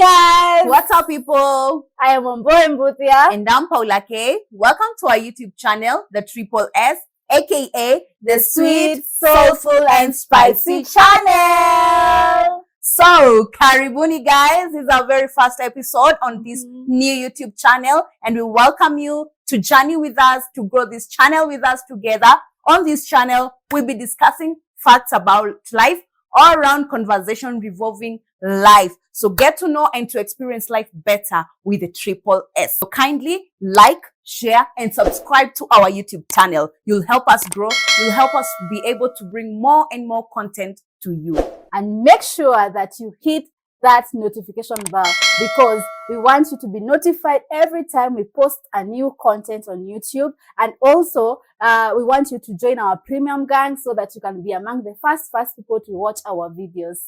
Hi guys! What's up, people? I am Mbutia. And I'm Paula K. Welcome to our YouTube channel, the Triple S, aka the Sweet, Soulful, and Spicy channel. So, karibuni guys, this is our very first episode on this new YouTube channel, and we welcome you to journey with us, to grow this channel with us together. On this channel, we'll be discussing facts about life, all around conversation revolving life. So get to know and to experience life better with the Triple S. So kindly like, share, and subscribe to our YouTube channel. You'll help us grow. You'll help us be able to bring more and more content to you. And make sure that you hit that notification bell, because we want you to be notified every time we post a new content on YouTube. And also, we want you to join our premium gang so that you can be among the first people to watch our videos.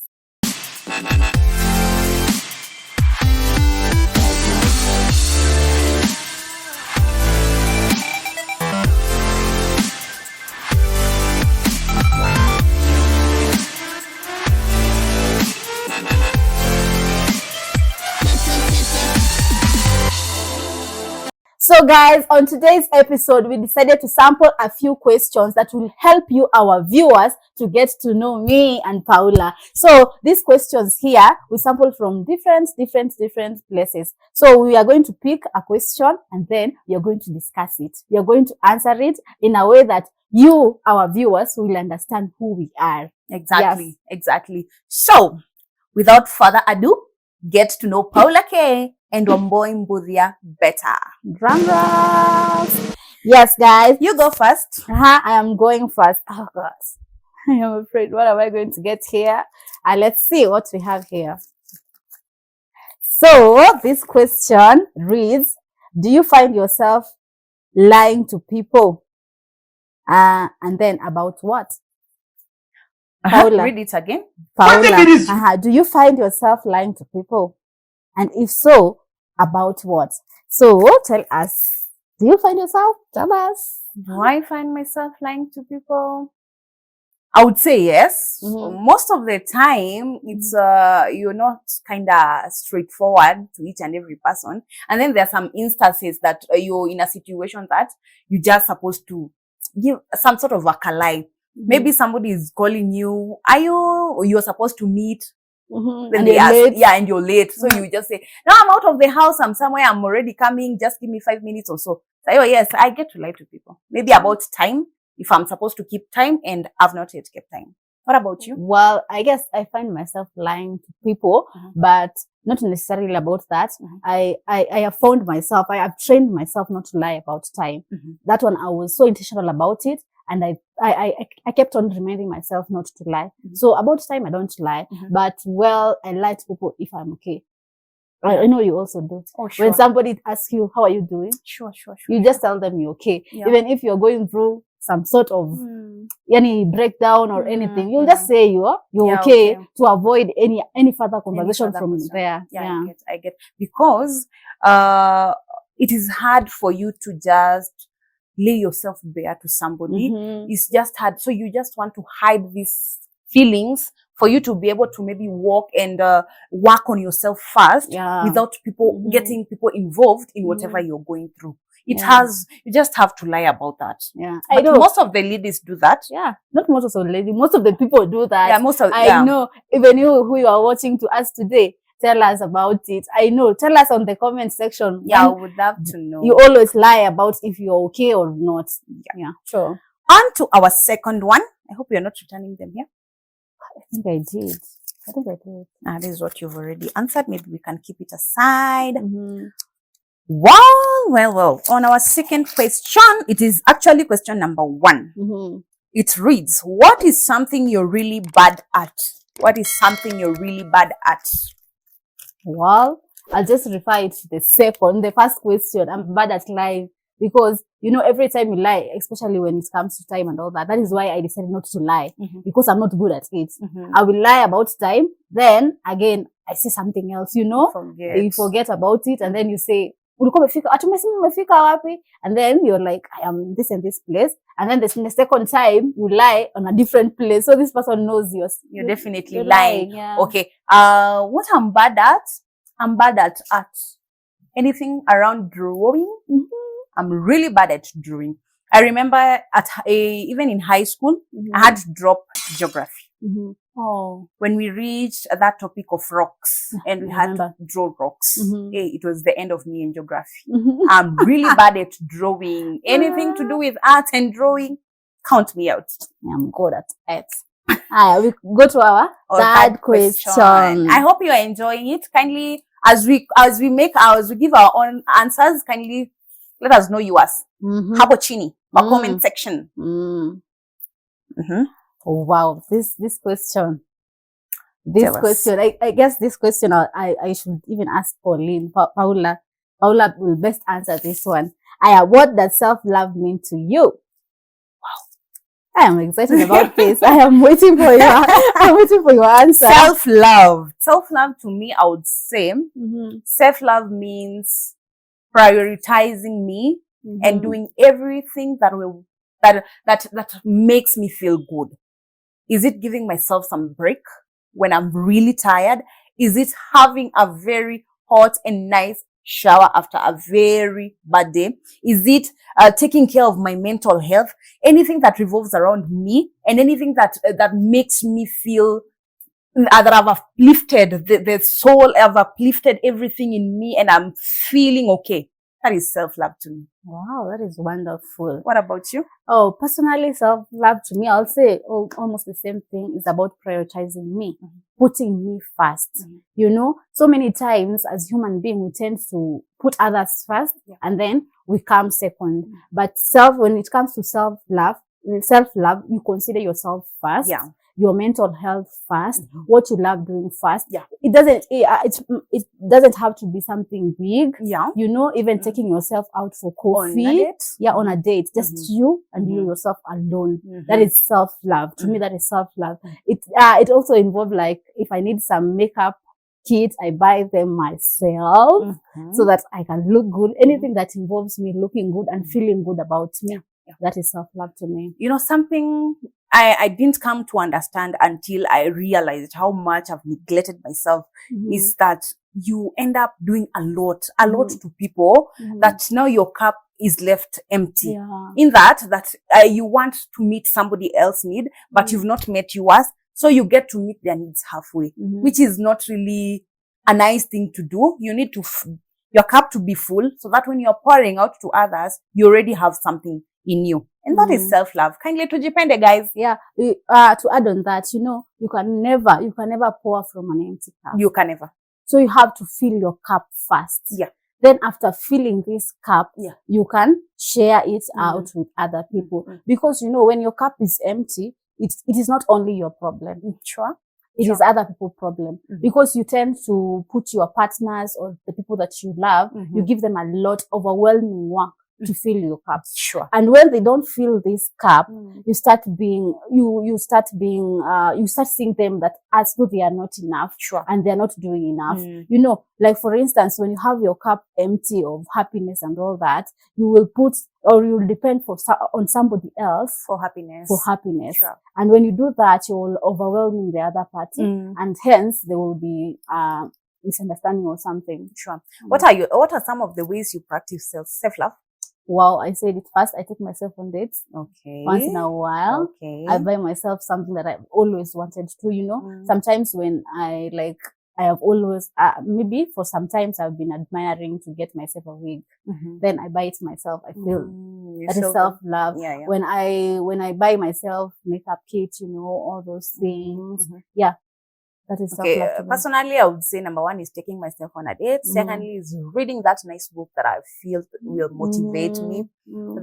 So guys, on today's episode, we decided to sample a few questions that will help you, our viewers, to get to know me and Paula. So these questions here, we sample from different places. So we are going to pick a question and then we are going to discuss it. We are going to answer it in a way that you, our viewers, will understand who we are. Exactly, exactly. So, without further ado, get to know Paula K and Mbutia better. Drum rolls. Yes, guys. You go first. I am going first. Oh, God. I am afraid. What am I going to get here? Let's see what we have here. So, this question reads, do you find yourself lying to people? And then about what? Paula. Read it again. Paula, do you find yourself lying to people? And if so, about what? So tell us. Do you find yourself? Tell us. Do I find myself lying to people? I would say yes. Most of the time, it's you're not kind of straightforward to each and every person. And then there are some instances that you're in a situation that you're just supposed to give some sort of a lie. Maybe somebody is calling you. You're supposed to meet. Then And they ask, late. yeah, and you're late. So you just say, no, I'm out of the house. I'm somewhere. I'm already coming. Just give me 5 minutes or so. So, oh, yes, I get to lie to people. Maybe about time, if I'm supposed to keep time and I've not yet kept time. What about you? Well, I guess I find myself lying to people, but not necessarily about that. I have found myself, I have trained myself not to lie about time. That one, I was so intentional about it. And I kept on reminding myself not to lie. So about time, I don't lie. But, well, I lie to people if I'm okay. I know you also do. Oh, sure. When somebody asks you, how are you doing? Sure. You just tell them you're okay. Yeah. Even if you're going through some sort of any breakdown or anything, you'll just say you're okay, to avoid any further conversation from there. Yeah, I get. Because it is hard for you to just lay yourself bare to somebody. It's just hard. So you just want to hide these feelings for you to be able to maybe walk and work on yourself first without people getting people involved in whatever you're going through. You just have to lie about that. Yeah. But most of the ladies do that. Yeah. Not most of the ladies. Most of the people do that. Yeah, I know. Even you who you are watching to us today, tell us about it. I know. Tell us on the comment section. Yeah, I would love to know. You always lie about if you're okay or not. Yeah, sure. On to our second one. I hope you're not returning them here. I think I did. This is what you've already answered. Maybe we can keep it aside. Well. On our second question, it is actually question number 1. It reads, what is something you're really bad at? What is something you're really bad at? Well, I'll just refer it to the first question. I'm bad at lying because, every time you lie, especially when it comes to time and all that, that is why I decided not to lie, because I'm not good at it. I will lie about time. Then again, I say something else, you forget about it. And then you say, and then you're like, I am this and this place. And then the second time you lie on a different place. So this person knows you're definitely lying. Yeah. Okay. What I'm bad at, I'm bad at art. Anything around drawing, I'm really bad at drawing. I remember even in high school, I had to drop geography. Oh, When we reached that topic of rocks and we had to draw rocks, it was the end of me in geography. I'm really bad at drawing. Anything to do with art and drawing, count me out. I'm good at it. We go to our third question. I hope you are enjoying it. Kindly, as we give our own answers, kindly let us know yours. Hapo chini, or comment section. Oh, wow, this question. I guess this question I should even ask Pauline. Paula will best answer this one. What does self-love mean to you? Wow, I am excited about this. I am waiting for your answer. Self-love to me, I would say, self-love means prioritizing me and doing everything that makes me feel good. Is it giving myself some break when I'm really tired? Is it having a very hot and nice shower after a very bad day? Is it taking care of my mental health? Anything that revolves around me and anything that makes me feel that I've uplifted the soul, I've uplifted everything in me and I'm feeling okay. That is self-love to me. Wow, that is wonderful. What about you? Oh, personally, self-love to me, I'll say almost the same thing. Is about prioritizing me, putting me first. You know, so many times as human beings, we tend to put others first and then we come second. But when it comes to self-love, you consider yourself first. Yeah. Your mental health first, what you love doing first. Yeah. It doesn't have to be something big. Yeah. You know, even taking yourself out for coffee. On a date? Yeah, on a date. Just you and you yourself alone. That is self-love. To me, that is self-love. It also involves, like, if I need some makeup kit, I buy them myself so that I can look good. Anything that involves me looking good and feeling good about me. Yeah. That is self-love to me. You know, something I didn't come to understand until I realized how much I've neglected myself is that you end up doing a lot to people that now your cup is left empty. Yeah. In that you want to meet somebody else's need, but you've not met yours. So you get to meet their needs halfway, which is not really a nice thing to do. You need your cup to be full so that when you're pouring out to others, you already have something in you. And that is self-love. Kindly tujipende, guys. Yeah. To add on that, you know, you can never pour from an empty cup. You can never. So you have to fill your cup first. Yeah. Then after filling this cup, you can share it out with other people. Because, you know, when your cup is empty, it is not only your problem. Sure. It is other people's problem. Because you tend to put your partners or the people that you love, you give them a lot overwhelming work to fill your cup. Sure. And when they don't fill this cup, you start seeing them that as though they are not enough. Sure. And they're not doing enough. You know, like for instance, when you have your cup empty of happiness and all that, you will depend on somebody else for happiness. Sure. And when you do that, you're overwhelming the other party, and hence there will be misunderstanding or something. Sure. What are some of the ways you practice self-love? Wow, I said it first. I take myself on dates. Okay. Once in a while. Okay. I buy myself something that I've always wanted to, you know. Sometimes when I have always, maybe for some times I've been admiring to get myself a wig. Then I buy it myself. I feel that is self-love. Yeah. When I buy myself makeup kit, you know, all those things. Yeah. That is self-love. Personally, I would say number one is taking myself on a date. Secondly is reading that nice book that I feel will motivate me.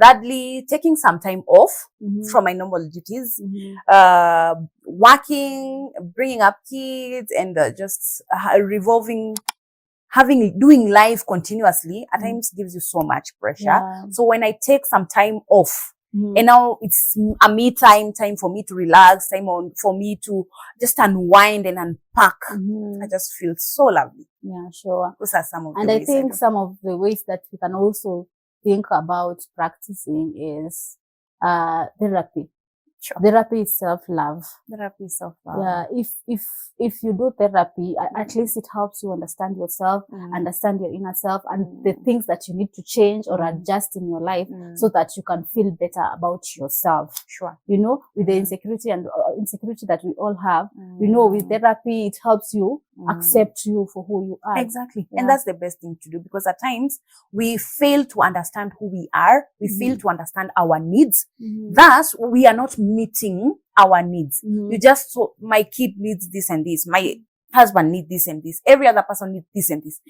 Thirdly, taking some time off from my normal duties. Working, bringing up kids, and just doing life continuously at times gives you so much pressure. Yeah. So when I take some time off, and now it's a me time for me to relax, for me to just unwind and unpack. I just feel so lovely. Yeah, sure. Those are some of the ways. And I think some of the ways that we can also think about practicing is therapy. Sure. Therapy is self-love. Therapy is self-love. Yeah, if you do therapy, at least it helps you understand yourself, understand your inner self, and the things that you need to change or adjust in your life, so that you can feel better about yourself. Sure. You know, with the insecurity that we all have, you know, with therapy, it helps you accept you for who you are. Exactly. Yeah. And that's the best thing to do, because at times we fail to understand who we are. We fail to understand our needs. Thus, we are not meeting our needs. You just, so my kid needs this and this. My husband needs this and this. Every other person needs this and this.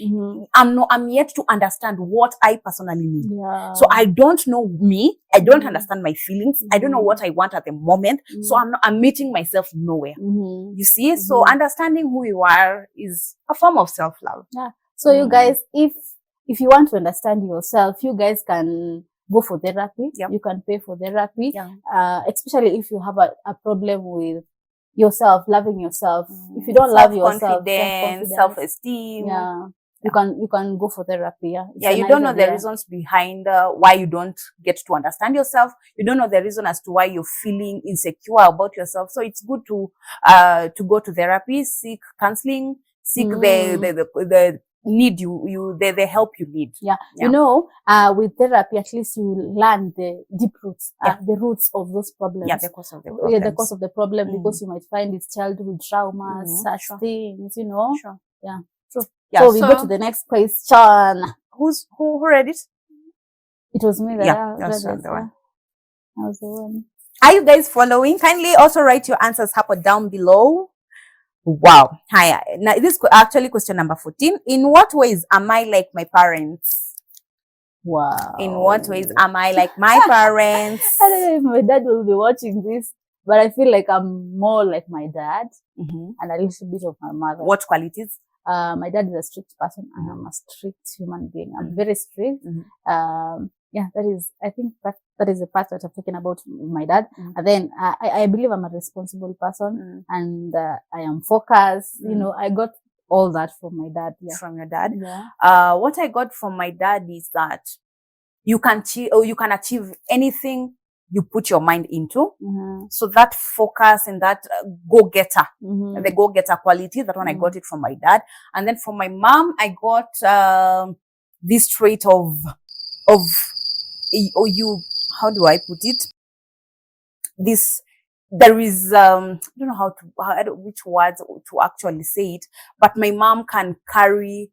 I'm yet to understand what I personally need. Yeah. So I don't know me. I don't understand my feelings. I don't know what I want at the moment. So I'm meeting myself nowhere. You see? So understanding who you are is a form of self-love. Yeah. So you guys, if you want to understand yourself, you guys can go for therapy. Yep. You can pay for therapy. Yeah. Especially if you have a problem with yourself, loving yourself. If you don't love yourself, self-confidence, self-esteem. Yeah. You can go for therapy. Yeah. Yeah, you don't know the reasons behind why you don't get to understand yourself. You don't know the reason as to why you're feeling insecure about yourself. So it's good to go to therapy, seek counseling, seek the need the help you need. Yeah. You know, with therapy, at least you learn the deep roots, the roots of those problems. Yeah, the cause of the problem. Yeah, the cause of the problem, because you might find it's childhood traumas, such things, you know. Sure. Yeah. True. Yeah, so we go to the next question. Who read it? It was me that that was the one. I was the one. Are you guys following? Kindly also write your answers down below. Wow. Hi. Now, this is actually question number 14. In what ways am I like my parents? Wow. In what ways am I like my parents? I don't know if my dad will be watching this, but I feel like I'm more like my dad and a little bit of my mother. What qualities? My dad is a strict person and I'm a strict human being. I'm very strict. Yeah, I think that is the part that I'm talking about my dad. And then I believe I'm a responsible person and I am focused. You know, I got all that from my dad. Yeah. From your dad? Yeah. What I got from my dad is that you can achieve anything you put your mind into. So that focus and that go-getter, the go-getter quality, that one I got it from my dad. And then from my mom, I got this trait of you, how do I put it? There is, I don't know which words to actually say it, but my mom can carry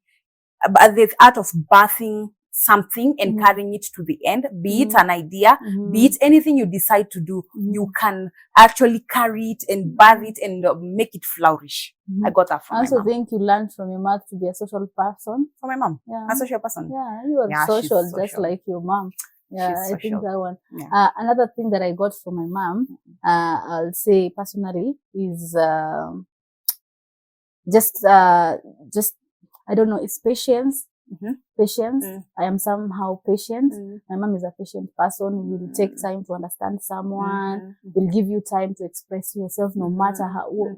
the art of birthing something and carrying it to the end, be it an idea, be it anything you decide to do, you can actually carry it and birth it and make it flourish. I got that from my mom. I also think you learned from your mom to be a social person. From my mom? Yeah. A social person? Yeah, you are social, just like your mom. Yeah, I think that one. Yeah. Another thing that I got from my mom, I'll say personally, is just I don't know, it's patience. Patience. I am somehow patient. My mom is a patient person. Will take time to understand someone. Will give you time to express yourself, no matter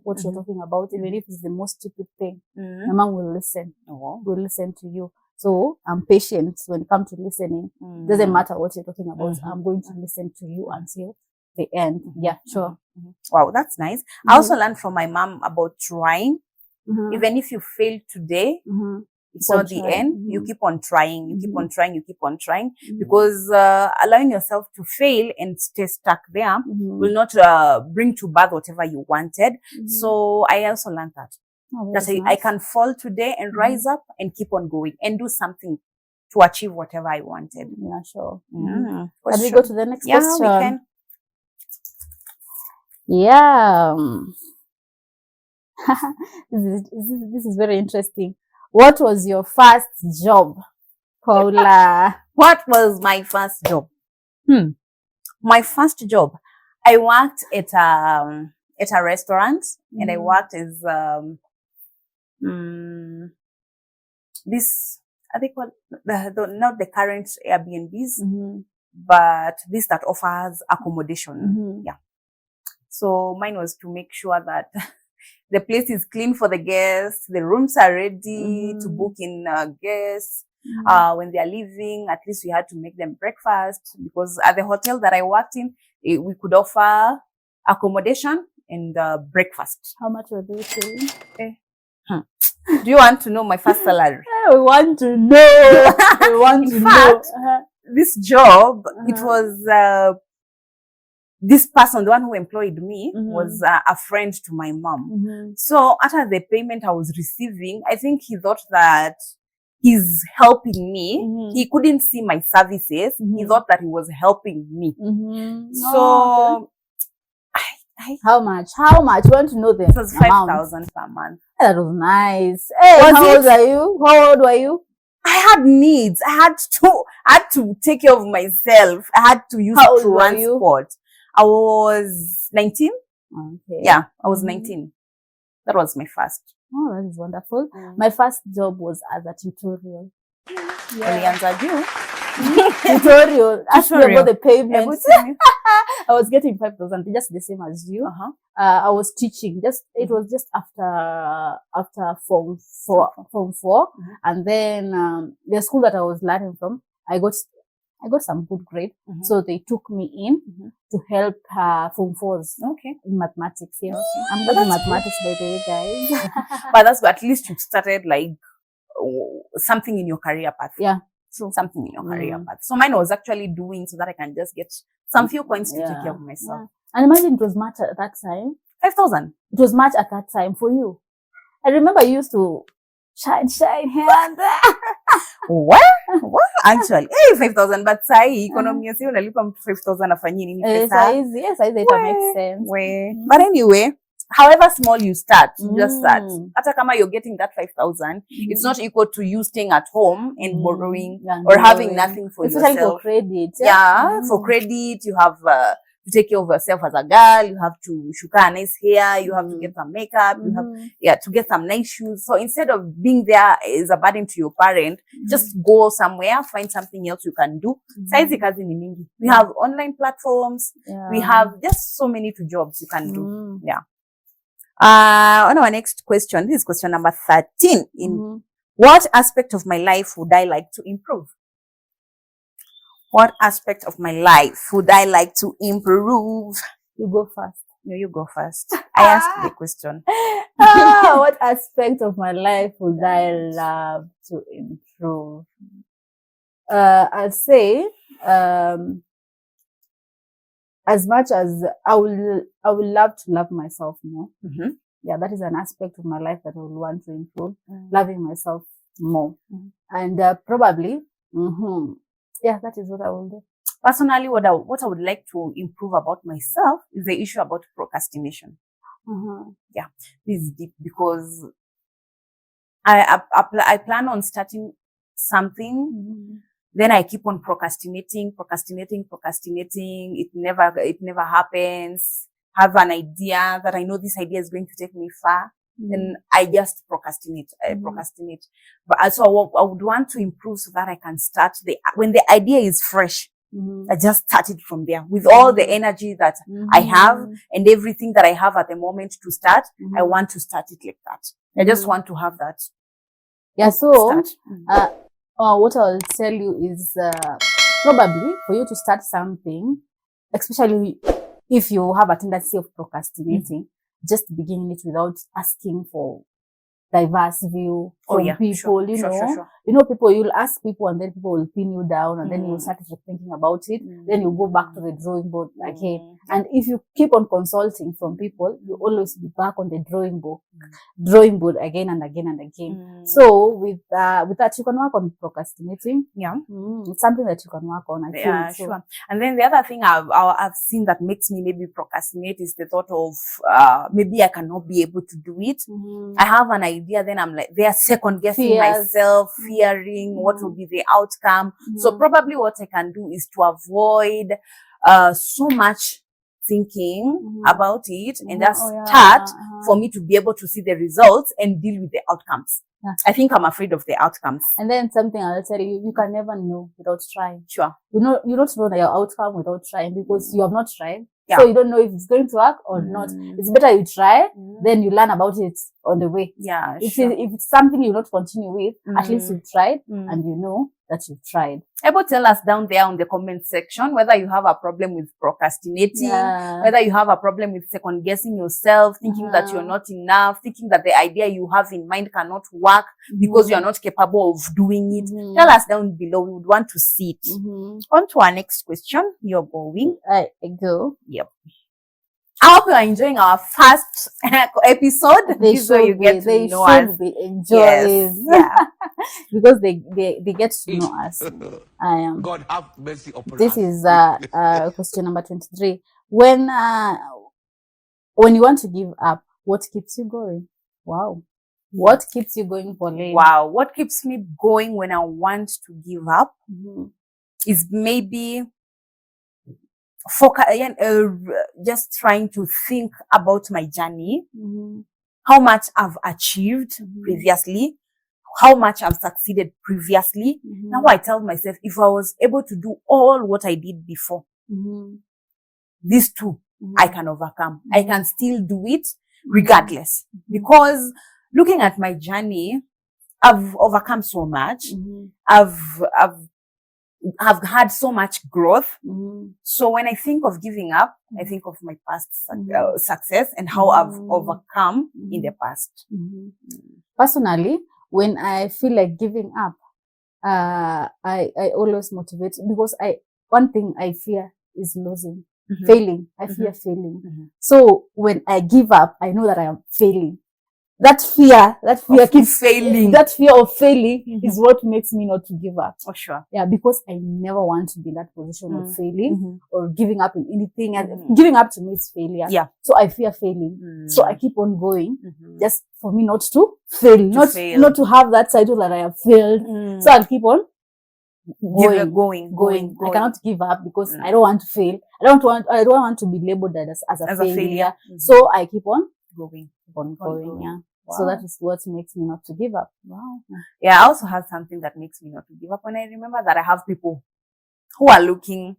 what you're talking about, even if it's the most stupid thing. My mom will listen. Will listen to you. So I'm patient when it comes to listening. Doesn't matter what you're talking about. I'm going to listen to you until the end. Yeah, sure. Wow, that's nice. I also learned from my mom about trying. Even if you fail today, it's not the end. You keep on trying. You keep on trying. You keep on trying, because allowing yourself to fail and stay stuck there will not bring to birth whatever you wanted. So I also learned that. I can fall today and rise up and keep on going and do something to achieve whatever I wanted. Yeah, sure. Can we go to the next question? Yeah, we can. Yeah. This is very interesting. What was your first job, Paula? What was my first job? My first job, I worked at a restaurant, and I worked as this, I think, not the current Airbnbs, but this that offers accommodation. Yeah. So mine was to make sure that the place is clean for the guests, the rooms are ready to book in guests. When they are leaving, at least we had to make them breakfast, because at the hotel that I worked in, we could offer accommodation, and breakfast. How much were they paying? Do you want to know my first salary? We want to know. We want In to fact, know. This job, it was this person, the one who employed me, was a friend to my mom. So after the payment I was receiving, I think he thought that he's helping me. He couldn't see my services. He thought that he was helping me. So how much? How much? You want to know the it was 5,000 per month. That was nice. Hey, how old are you? How old were you? I had needs. I had to take care of myself. I had to use transport. I was 19. Okay. Yeah, I was 19. That was my first. Oh, that is wonderful. My first job was as a tutorial. Tutorial. Ask me about the payment. I was getting 5,000, just the same as you. I was teaching. It was just after form four, and then the school that I was learning from, I got some good grade, so they took me in to help form fours. In mathematics. Yeah, I'm good in mathematics, by the way, guys. But that's at least you started like something in your career path. Yeah. So something in your career path. So mine was actually doing so that I can just get some few coins to take care of myself. Yeah. And imagine it was much at that time. 5,000. It was much at that time for you. I remember you used to shine here and there. What? Actually, 5,000. But sai economy sio unalipa 5,000 afanyie nini pesa? Yes, it makes sense. But anyway, however small you start, you just start. Hata kama you're getting that 5,000, it's not equal to you staying at home and borrowing or having nothing for yourself. Especially for credit. Yeah, for credit, you have to take care of yourself as a girl. You have to shuka a nice hair. You have to get some makeup. You have to get some nice shoes. So instead of being there as a burden to your parent, just go somewhere, find something else you can do. Saizi kazi ni mingi. We have online platforms. We have just so many jobs you can do. Yeah. On our next question, this is question number 13. In what aspect of my life would I like to improve? What aspect of my life would I like to improve? You go first. No, you go first. I asked the question. What aspect of my life would I love to improve? I'd say, as much as I will love to love myself more. Yeah, that is an aspect of my life that I would want to improve. Loving myself more. And probably, yeah, that is what I will do. Personally, what I would like to improve about myself is the issue about procrastination. Yeah, this is deep because I plan on starting something. Then I keep on procrastinating. It never happens. Have an idea that I know this idea is going to take me far. Then I just procrastinate. But so I would want to improve so that I can start when the idea is fresh. I just start it from there with all the energy that I have and everything that I have at the moment to start. I want to start it like that. I just want to have that. Yeah. So, what I'll tell you is, probably for you to start something, especially if you have a tendency of procrastinating, just begin it without asking for diverse view from people, you know, people, you'll ask people and then people will pin you down and then you'll start thinking about it. Then you go back to the drawing board again. And if you keep on consulting from people, you always be back on the drawing board again and again and again. So with that, you can work on procrastinating. Yeah. It's something that you can work on, I think. Sure. And then the other thing I've seen that makes me maybe procrastinate is the thought of, maybe I cannot be able to do it. I have an idea, then I'm like, they are second guessing myself, fearing what will be the outcome. So probably what I can do is to avoid so much thinking about it and just start for me to be able to see the results and deal with the outcomes. I think I'm afraid of the outcomes. And then something I'll tell you, you can never know without trying. Sure. You don't know your outcome without trying because you have not tried. So you don't know if it's going to work or not. It's better you try, then you learn about it on the way. Yeah, If sure. if it's something you not continue with, at least you've tried Mm. and you know that you've tried. Able tell us down there on the comment section whether you have a problem with procrastinating, Yeah. whether you have a problem with second guessing yourself, thinking that you're not enough, thinking that the idea you have in mind cannot work because you're not capable of doing it. Tell us down below. We would want to see it. On to our next question. You're going. I go. Yep. I hope you are enjoying our first episode. This is where you get to know us. Be enjoying. Yes. Yeah. Because they get to know us. God have mercy upon This us. is question number 23. When you want to give up, what keeps you going? Wow. What keeps you going, Pauline? Wow. What keeps me going when I want to give up is maybe just trying to think about my journey, how much I've achieved previously, how much I've succeeded previously. Now I tell myself, if I was able to do all what I did before, these two, I can overcome. I can still do it regardless. Because looking at my journey, I've overcome so much. I've had so much growth. So when I think of giving up, I think of my past success and how I've overcome in the past. Personally, when I feel like giving up, I always motivate, because one thing I fear is losing, failing. I fear failing. So when I give up, I know that I am failing. That fear keeps failing. That fear of failing is what makes me not to give up. Oh, sure. Yeah, because I never want to be in that position of failing or giving up in anything. And giving up to me is failure. Yeah. So I fear failing. So I keep on going just for me not to fail. Not to have that title that I have failed. So I'll keep on going. I cannot give up because I don't want to fail. I don't want to be labeled as a failure. So I keep on going. Yeah. Wow. So that is what makes me not to give up. Wow. Yeah, I also have something that makes me not to give up. When I remember that I have people who are looking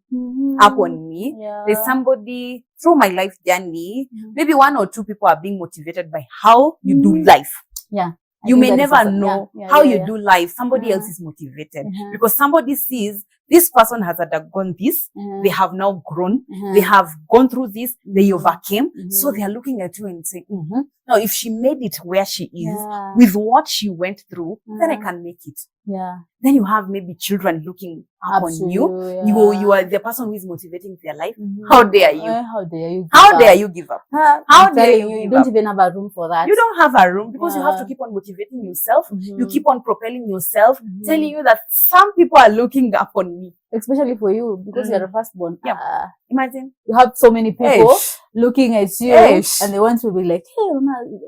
up on me. Yeah. There's somebody through my life journey, maybe one or two people are being motivated by how you do life. Yeah. You may never know how you do life. Somebody else is motivated because somebody sees this person has undergone this. They have now grown. They have gone through this. They overcame. So they are looking at you and saying, now if she made it where she is with what she went through, then I can make it. Yeah. Then you have maybe children looking up on you. You are the person who is motivating their life. How dare you? How dare you? How dare you give up? How dare you? You don't even have a room for that. You don't have a room because you have to keep on motivating yourself. You keep on propelling yourself, telling you that some people are looking up on me. Especially for you, because you're a firstborn. Yeah. Imagine. You have so many people looking at you and they want to be like, hey,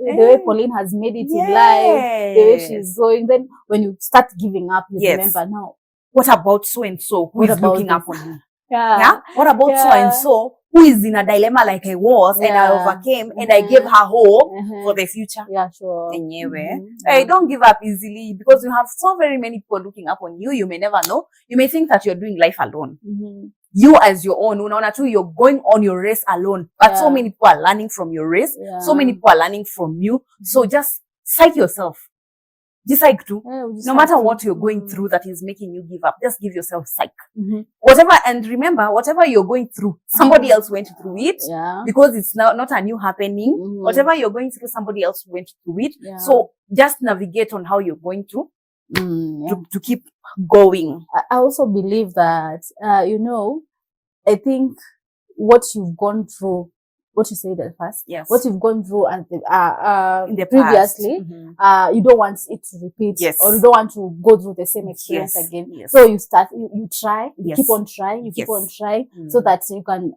the way Pauline has made it in life, the way she's going. Then when you start giving up, you remember now. What about so and so who is looking up on me? Yeah. What about so and so who is in a dilemma like I was and I overcame and I gave her hope for the future? Yeah, sure. Anyway, hey, don't give up easily because you have so very many people looking up on you. You may never know. You may think that you're doing life alone. You as your own, you're going on your race alone. But so many people are learning from your race. So many people are learning from you. So just psych yourself. Decide to. No matter what you're going through that is making you give up, just give yourself psych. Whatever, and remember, whatever you're going through, somebody else went through it. Because it's not a new happening. Whatever you're going through, somebody else went through it. So just navigate on how you're going to keep going. I also believe that, I think what you've gone through, what you said at first, what you've gone through in the previously, you don't want it to repeat, or you don't want to go through the same experience again. So you try, you keep on trying, so that you can,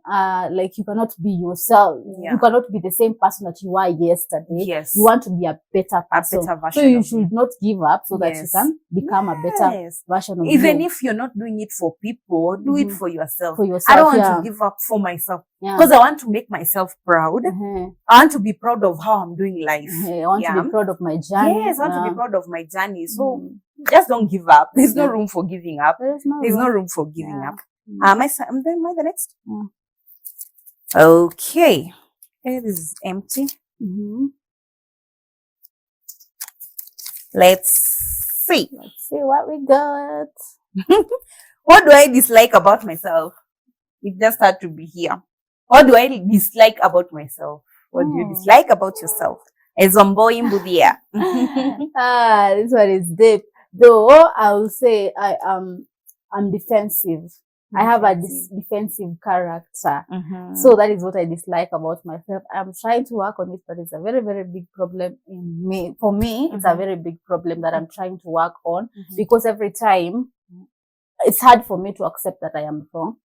you cannot be yourself. You cannot be the same person that you were yesterday. You want to be a better person. So you should not give up so that you can become a better version of you. Even if you're not doing it for people, do it for yourself. I don't want to give up for myself. Because I want to make myself proud. I want to be proud of how I'm doing life. I want to be proud of my journey. Yes, I want to be proud of my journey. So just don't give up. There's no room for giving up. There's no room for giving up. Am I the next? Okay. This is empty. Let's see. Let's see what we got. What do I dislike about myself? It just had to be here. What do I dislike about myself? What do you dislike about yourself? Ezombo imbudia. This one is deep. Though I will say I'm defensive. I have a defensive character. So that is what I dislike about myself. I'm trying to work on it, but it's a very, very big problem in me. For me, it's a very big problem that I'm trying to work on because every time it's hard for me to accept that I am wrong.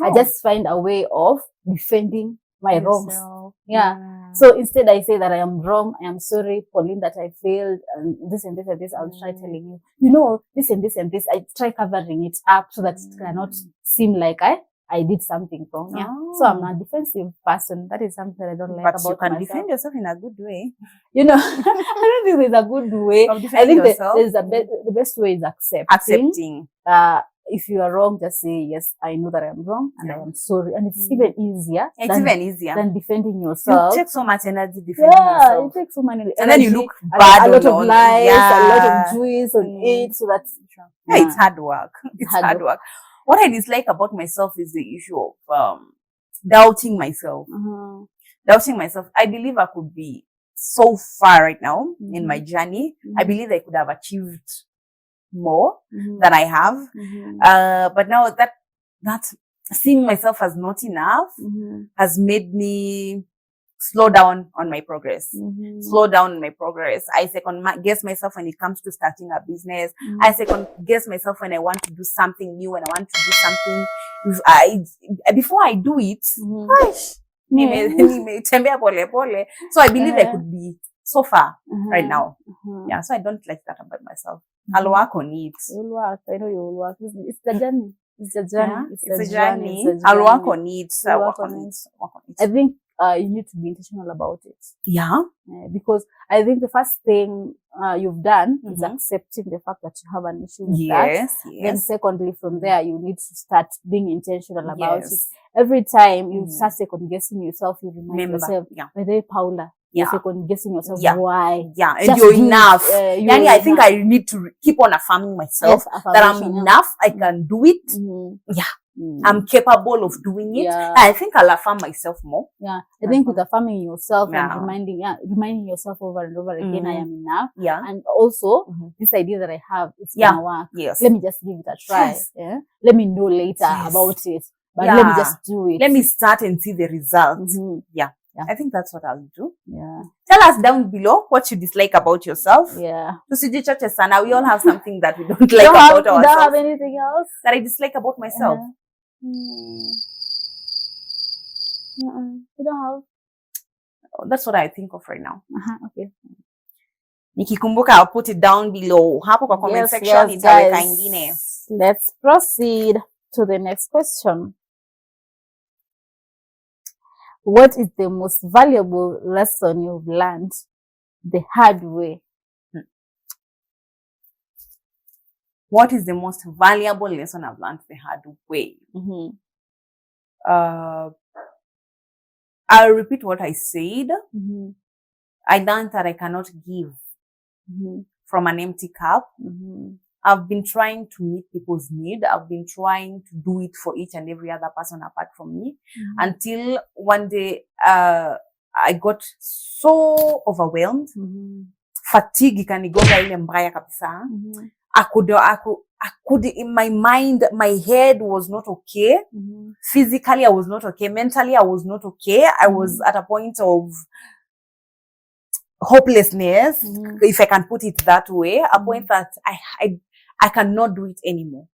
I just find a way of defending my wrongs. Yeah. So instead I say that I am wrong. I am sorry, Pauline, that I failed and this and this and this. I'll try telling you, you know, this and this and this. I try covering it up so that it cannot seem like I did something wrong. Yeah. So I'm a defensive person. That is something I don't like about myself. But you can defend yourself in a good way. You know, I don't think there's a good way. I think the best way is accepting. If you are wrong, just say, yes, I know that I'm wrong and I am sorry. And it's even easier. Than defending yourself. You take so much energy defending yourself. You take so much energy. And then you look bad. A lot of lies, a lot of juice on it. So that's, it's hard work. It's hard work. What I dislike about myself is the issue of, doubting myself. Doubting myself. I believe I could be so far right now in my journey. I believe I could have achieved more than I have. But now that seeing myself as not enough has made me slow down on my progress. Slow down on my progress. I second guess myself when it comes to starting a business. I second guess myself when I want to do something new, when I want to do something. Before I do it, so I believe I could be so far right now. Yeah, so I don't like that about myself. I'll work on it. You'll work. I know you'll work. It's the journey. It's a journey. Yeah, it's a journey. I'll work on it. I'll work on it. I think you need to be intentional about it. Yeah. Because I think the first thing you've done is accepting the fact that you have an issue with that. Then secondly, from there, you need to start being intentional about it. Every time you start second guessing yourself, you remind yourself, by the way, Paula, you're second guessing yourself why. Yeah, and you're enough. I think I need to keep on affirming myself that I'm enough. I can do it. I'm capable of doing it. I think I'll affirm myself more. I think with affirming yourself and reminding yourself over and over again, I am enough. And also this idea that I have, it's gonna work. Let me just give it a try. Let me know later about it. But let me just do it. Let me start and see the results. I think that's what I'll do. Tell us down below what you dislike about yourself. Tusijichoche sana. We all have something that we don't like about ourselves. You don't have anything else that I dislike about myself? You don't have? That's what I think of right now. Okay. Nikikumbuka, I'll put it down below. Hapo kwa comment section nitaweka ingine. Let's proceed to the next question. What is the most valuable lesson you've learned the hard way? What is the most valuable lesson I've learned the hard way? I'll repeat what I said. I learned that I cannot give from an empty cup. I've been trying to meet people's need. I've been trying to do it for each and every other person apart from me. Until one day, I got so overwhelmed. Fatigue ikanigonga ile mbaya kabisa. I could, in my mind, my head was not okay. Physically, I was not okay. Mentally, I was not okay. I was at a point of hopelessness, if I can put it that way, a point that I cannot do it anymore.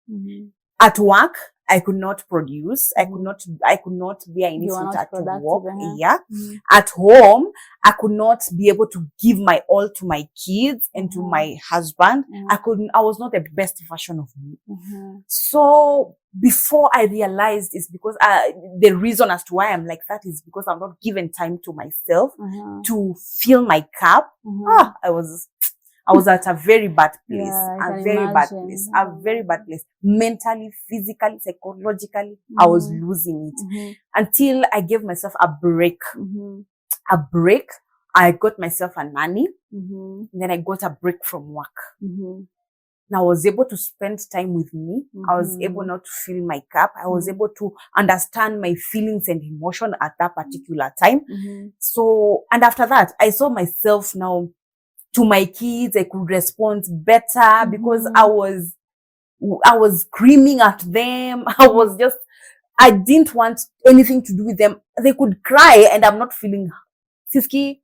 At work, I could not produce. I could not bear any fruit at work. At home, I could not be able to give my all to my kids and to my husband. I was not the best version of me. So before I realized it's because the reason as to why I'm like that is because I've not given time to myself to fill my cup. I was at a very bad place. A very bad place. Mentally, physically, psychologically, I was losing it. Until I gave myself a break. I got myself a nanny. Mm-hmm. And then I got a break from work. Mm-hmm. And I was able to spend time with me. I was able not to fill my cup. I was able to understand my feelings and emotion at that particular time. Mm-hmm. So, and after that, I saw myself now to my kids. I could respond better because I was screaming at them. I didn't want anything to do with them. They could cry and I'm not feeling Siski.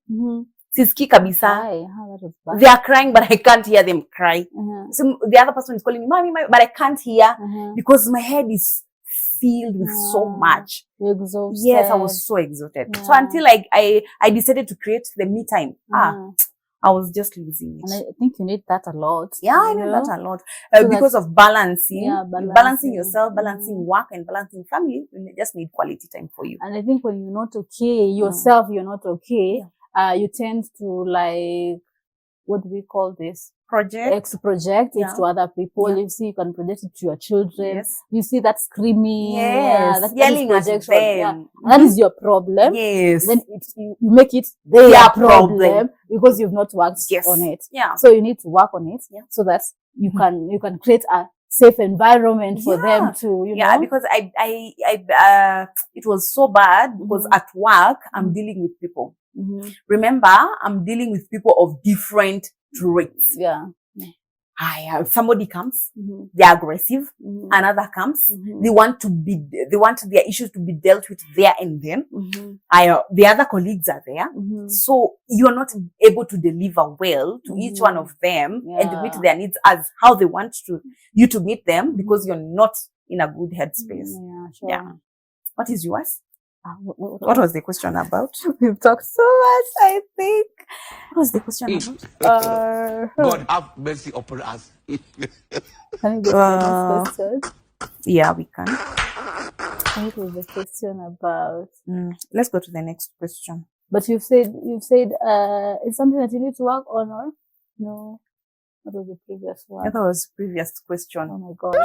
Siski kabisa. Hi, how that was bad. They are crying, but I can't hear them cry. So the other person is calling me, mommy, but I can't hear because my head is filled with so much. You're exhausted. Yes, I was so exhausted. So until I decided to create the me time, I was just losing it. And I think you need that a lot. Yeah, I need that a lot. So Because of balancing, balancing yourself, Mm-hmm. balancing work and balancing family, you just need quality time for you. And I think when you're not okay, yourself, you're not okay, you tend to like, what do we call this? Project it to other people. You see, you can project it to your children. Yes. You see that screaming, Yes. that yelling is at projection. them. And that is your problem. Yes. Then you make it their problem because you've not worked on it. Yeah. So you need to work on it so that you can create a safe environment for them to, you know. Because it was so bad because at work I'm dealing with people. Remember, I'm dealing with people of different traits. Yeah. Somebody comes, they're aggressive. Another comes, they want their issues to be dealt with there and then. The other colleagues are there. So you're not able to deliver well to each one of them and to meet their needs as how they want you to meet them because you're not in a good headspace. Yeah. What is yours? What was the question about? We've talked so much, I think. What was the question about? God have mercy upon us. Can you go to the next question? Yeah, we can. I think it was a question about. Let's go to the next question. But you've said it's something that you need to work on, or no? What was the previous one? That was the previous question. Oh my God.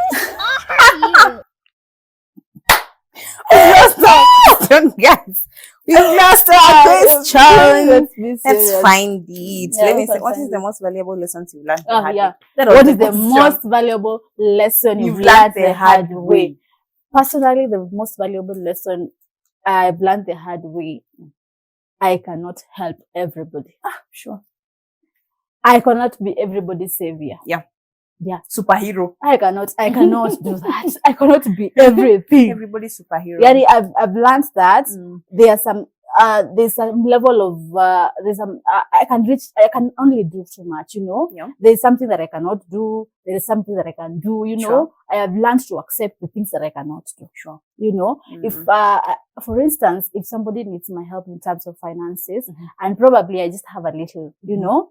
Guys, we've lost our question. Let's find it. Let me see. What is the most valuable lesson you've learned? What is the most valuable lesson you've learned the hard way? Personally, the most valuable lesson I've learned the hard way, I cannot help everybody. Sure. I cannot be everybody's savior. Yeah. Superhero. I cannot do that. I cannot be everything. Everybody's superhero. Yeah, I've learned that there's some level of, I can only do so much, you know. Yeah. There's something that I cannot do. There is something that I can do, you know. Sure. I have learned to accept the things that I cannot do. Sure. You know, if, for instance, if somebody needs my help in terms of finances and probably I just have a little, you know,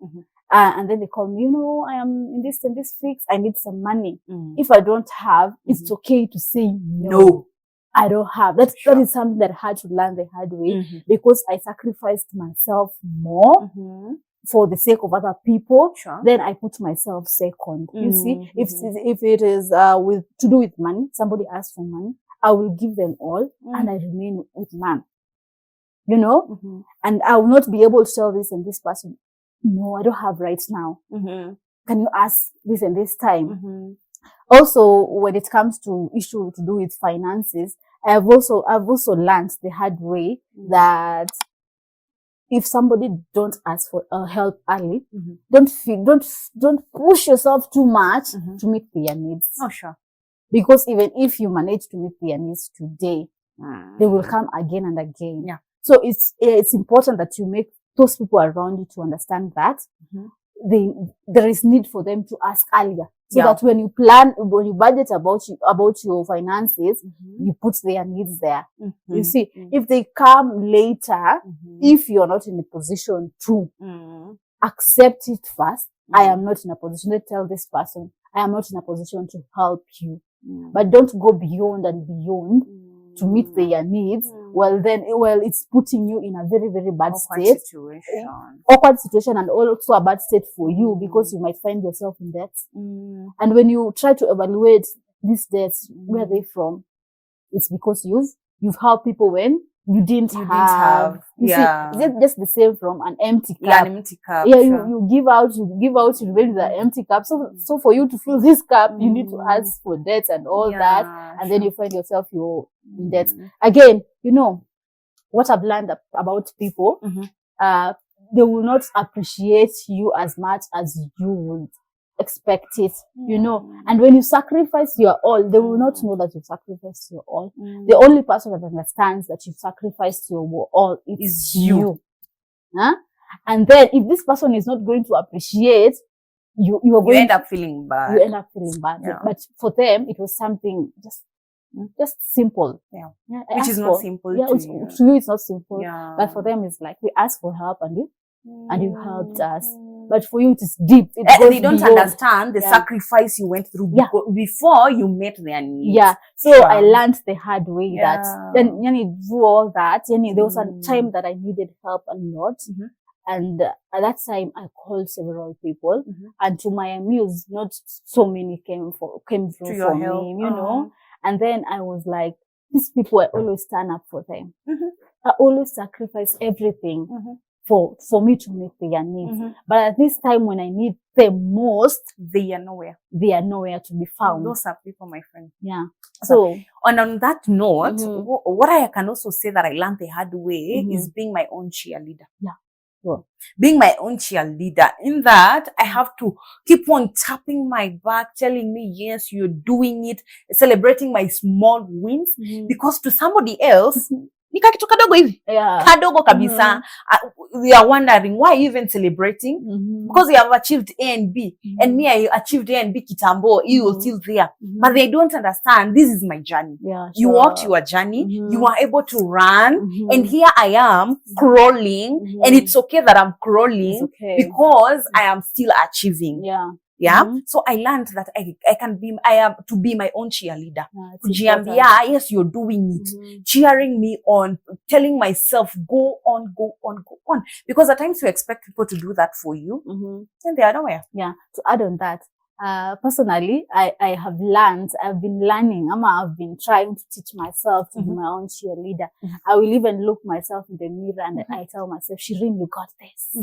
and then they call me, you know, I am in this and this fix. I need some money. If I don't have, it's okay to say no. I don't have. That is something that I had to learn the hard way because I sacrificed myself more for the sake of other people. Then I put myself second. You see, if it is to do with money, somebody asks for money, I will give them all and I remain with none. You know, and I will not be able to tell this and this person, no, I don't have right now. Can you ask this and this time? Also, when it comes to issue to do with finances, I've also learned the hard way that if somebody don't ask for help early, don't push yourself too much to meet their needs. Oh, sure. Because even if you manage to meet their needs today, they will come again and again. Yeah. So it's important that you make those people around you to understand that there is need for them to ask earlier. So that when you budget about your finances, you put their needs there. You see, if they come later, if you're not in a position to accept it first, I am not in a position to tell this person, I am not in a position to help you. But don't go beyond and beyond to meet their needs. Well, it's putting you in a very, very bad state. Awkward situation and also a bad state for you because you might find yourself in debt. And when you try to evaluate these debts, where are they from? It's because you've helped people when you didn't have. You Yeah. see, just the same from an empty cup. Yeah, an empty cup. Yeah, sure. you give out, you remain with the empty cup. So for you to fill this cup, you need to ask for debts and all that, and then you find yourself you're in debt. Again, you know what I've learned about people. They will not appreciate you as much as you would expect it, you know. And when you sacrifice your all, they will not know that you've sacrificed your all. The only person that understands that you've sacrificed your all is you. Huh? And then if this person is not going to appreciate, you end up feeling bad. You end up feeling bad. Yeah. But for them, it was something just simple. Yeah. Which is not simple to you. To you, it's not simple. Yeah. But for them, it's like, we asked for help and you helped us. But for you, it is deep. They don't understand the sacrifice you went through before you met their needs. Yeah. So I learned the hard way that then you do all that. There was a time that I needed help a lot. And at that time, I called several people, and to my amuse, not so many came through for me, you know. And then I was like, these people, I always stand up for them. I always sacrifice everything for me to meet their needs. But at this time, when I need them most, they are nowhere. They are nowhere to be found. Those are people, my friend. Yeah. So, and on that note, what I can also say that I learned the hard way is being my own cheerleader. Yeah. Sure. Being my own cheerleader, in that I have to keep on tapping my back, telling me, yes, you're doing it, celebrating my small wins, because to somebody else, nika kitu kadogo hivi. Kadogo kabisa. We are wondering, why even celebrating? Because you have achieved A and B. And me, I achieved A and B kitambo. You are still there. But they don't understand, this is my journey. Yeah, sure. You walked your journey. You are able to run. And here I am crawling. And it's okay that I'm crawling because I am still achieving. Yeah. Yeah. So I learned that I am to be my own cheerleader. Yeah, yes, you're doing it. Cheering me on, telling myself, go on, go on, go on. Because at times you expect people to do that for you, and they are nowhere. Yeah. To add on that, personally, I've been learning, I've been trying to teach myself to be my own cheerleader. I will even look myself in the mirror and I tell myself, Shireen, you got this.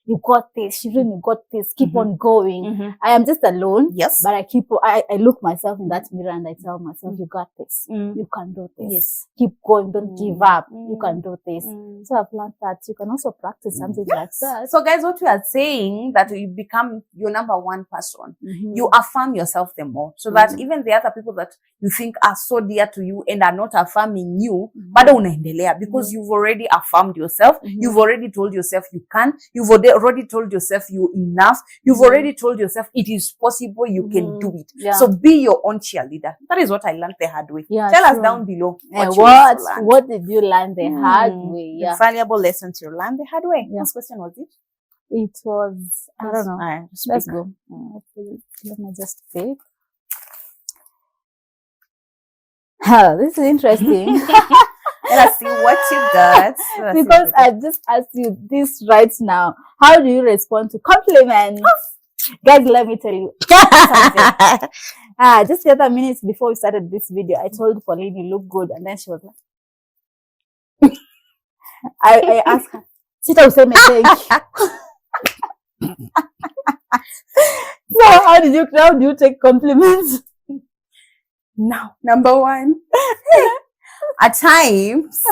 You got this. Shireen, you got this. Keep on going. I am just alone. Yes. But I look myself in that mirror and I tell myself, you got this. You can do this. Yes. Keep going. Don't give up. You can do this. So I've learned that you can also practice something like that. So guys, what we are saying, that you become your number one person. You affirm yourself the more, so that even the other people that you think are so dear to you and are not affirming you, bado unaendelea, because you've already affirmed yourself. You've already told yourself you can. You've already told yourself you're enough. You've already told yourself it is possible. You can do it. Yeah. So be your own cheerleader. That is what I learned the hard way. Yeah, Tell us down below what did you learn the hard way? The valuable lessons you learned the hard way. Yeah. What question was it? It was, I don't know. Right, Let's go. Let me just pick. This is interesting. Let us see what you got. Because I just asked you this right now. How do you respond to compliments? Guys, let me tell you something. Just the other minutes before we started this video, I told Pauline, you look good. And then she was like, I asked her, Sita useme thank you. So how do you take compliments? Now, number one, at times,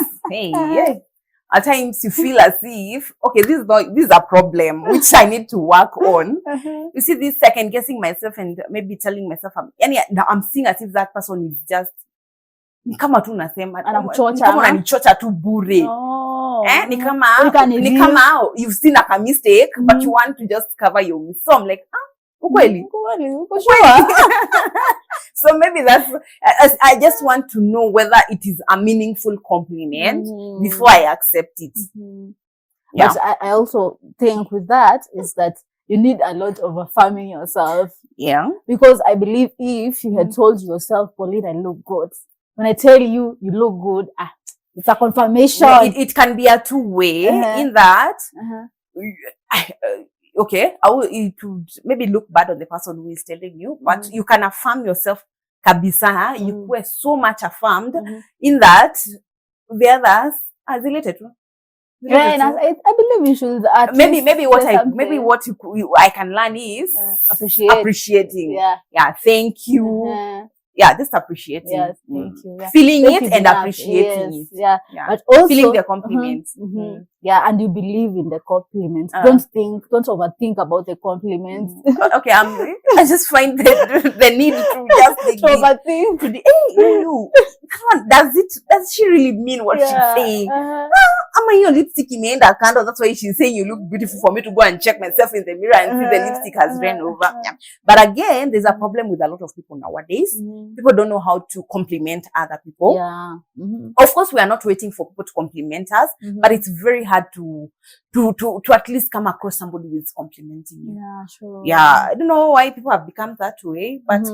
at times you feel as if, okay, this is a problem which I need to work on. You see, this second guessing myself and maybe telling myself, I'm seeing as if that person is just, ni kama tu nasema, unanichocha tu bure. Ni kama you've seen like a mistake, but you want to just cover your mistake. So I'm like, ukweli. So maybe that's, I just want to know whether it is a meaningful compliment before I accept it. Yeah. But I also think with that is that you need a lot of affirming yourself. Yeah. Because I believe if you had told yourself, Pauline, I look good. When I tell you, you look good, it's a confirmation. It can be a two-way in that. Okay, it would maybe look bad on the person who is telling you, but you can affirm yourself kabisa. You were so much affirmed in that the others Related to. Yeah, and I believe you should Maybe what I can learn is appreciating. Yeah. Thank you. Yeah, this appreciating. Yes, thank you. Yeah. Feeling it and appreciating it. Yeah. But also feeling the compliments. Yeah, and you believe in the compliments. Don't overthink about the compliments. Okay, I just find the need to just overthink. You. Does she really mean what she's saying? Am I your lipstick in that candle? That's why she's saying you look beautiful for me to go and check myself in the mirror and see the lipstick has ran over. Yeah. But again, there's a problem with a lot of people nowadays. People don't know how to compliment other people. Yeah. Of course, we are not waiting for people to compliment us, but it's very hard to at least come across somebody who is complimenting you. Yeah, sure. Yeah, I don't know why people have become that way, but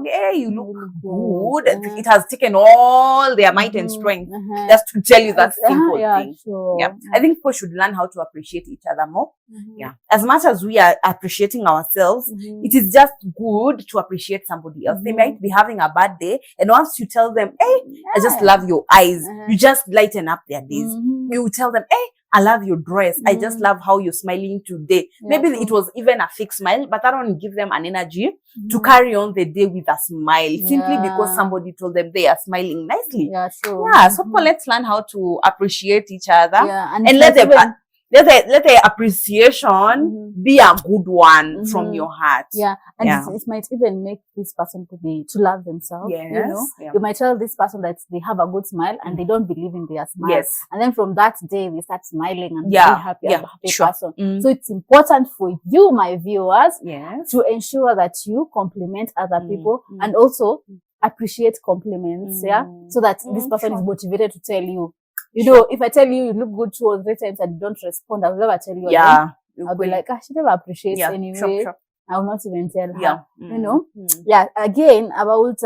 hey, you look good. It has taken all their might and strength just to tell you that simple thing. Sure. Yeah, I think people should learn how to appreciate each other more. Yeah, as much as we are appreciating ourselves, it is just good to appreciate somebody else. They might be having a bad day, and once you tell them, hey, I just love your eyes, you just lighten up their days. You tell them, hey, I love your dress. I just love how you're smiling today. Maybe it was even a fake smile, but that don't give them an energy to carry on the day with a smile simply because somebody told them they are smiling nicely. Yeah, true. Yeah, so let's learn how to appreciate each other and let the appreciation be a good one from your heart. Yeah, and it might even make this person to love themselves. Yes. You know, you might tell this person that they have a good smile and they don't believe in their smile. Yes. And then from that day they start smiling and being happy and a happy person. So it's important for you, my viewers, to ensure that you compliment other people and also appreciate compliments. Yeah, so that this person is motivated to tell you. You know, if I tell you look good 2 or 3 times and you don't respond, I will never tell you again. I'll be like, she never appreciates anyway. I will not even tell her. You know? Yeah. Again, about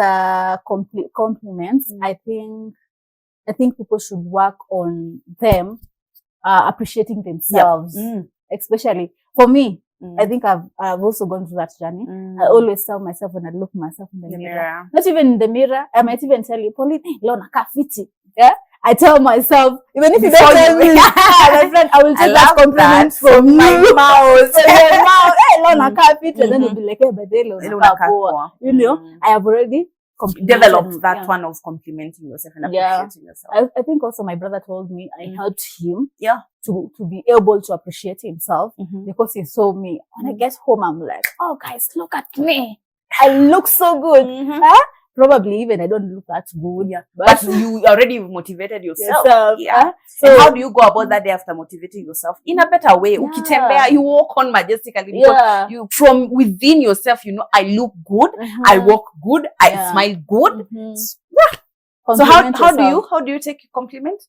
compliments, I think people should work on them appreciating themselves. Especially for me. I think I've also gone through that journey. I always tell myself when I look myself in the mirror. Not even in the mirror. I might even tell you, Pauline, Lona Kafiti. Yeah. I tell myself, even if you don't tell me, my friend, I will take that compliment from my mouth. Hey, Lona Kafiti. And then you'll be like, hey, but they Lona Kapoa. You know, I have already developed that one of complimenting yourself and appreciating yourself. I think also my brother told me I helped him to be able to appreciate himself because he saw me. When I get home, I'm like, oh guys, look at me. I look so good. Probably even I don't look that good. But you already motivated yourself. So and how do you go about that day after motivating yourself? In a better way. Ukitembea, you walk on majestically because you from within yourself, you know, I look good, I walk good, I smile good. So how do you take a compliment?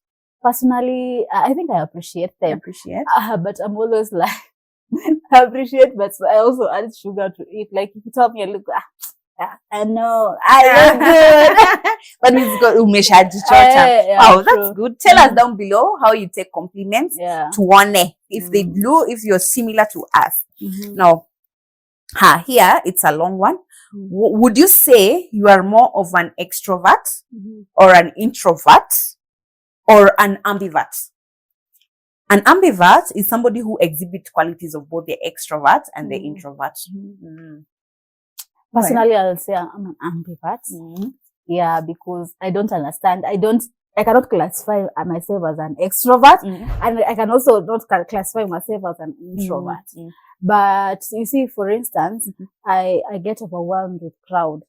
Personally, I think I appreciate them. But I'm always like I appreciate, but I also add sugar to it. Like if you tell me I look I know I look good. But we've got wow, that's good. Tell us down below how you take compliments to one if you're similar to us. Now, here it's a long one. Would you say you are more of an extrovert or an introvert or an ambivert? An ambivert is somebody who exhibits qualities of both the extrovert and the introvert. Personally, I'll say I'm an ambivert. Yeah, because I don't understand. I cannot classify myself as an extrovert, and I can also not classify myself as an introvert. But you see, for instance, I get overwhelmed with crowd.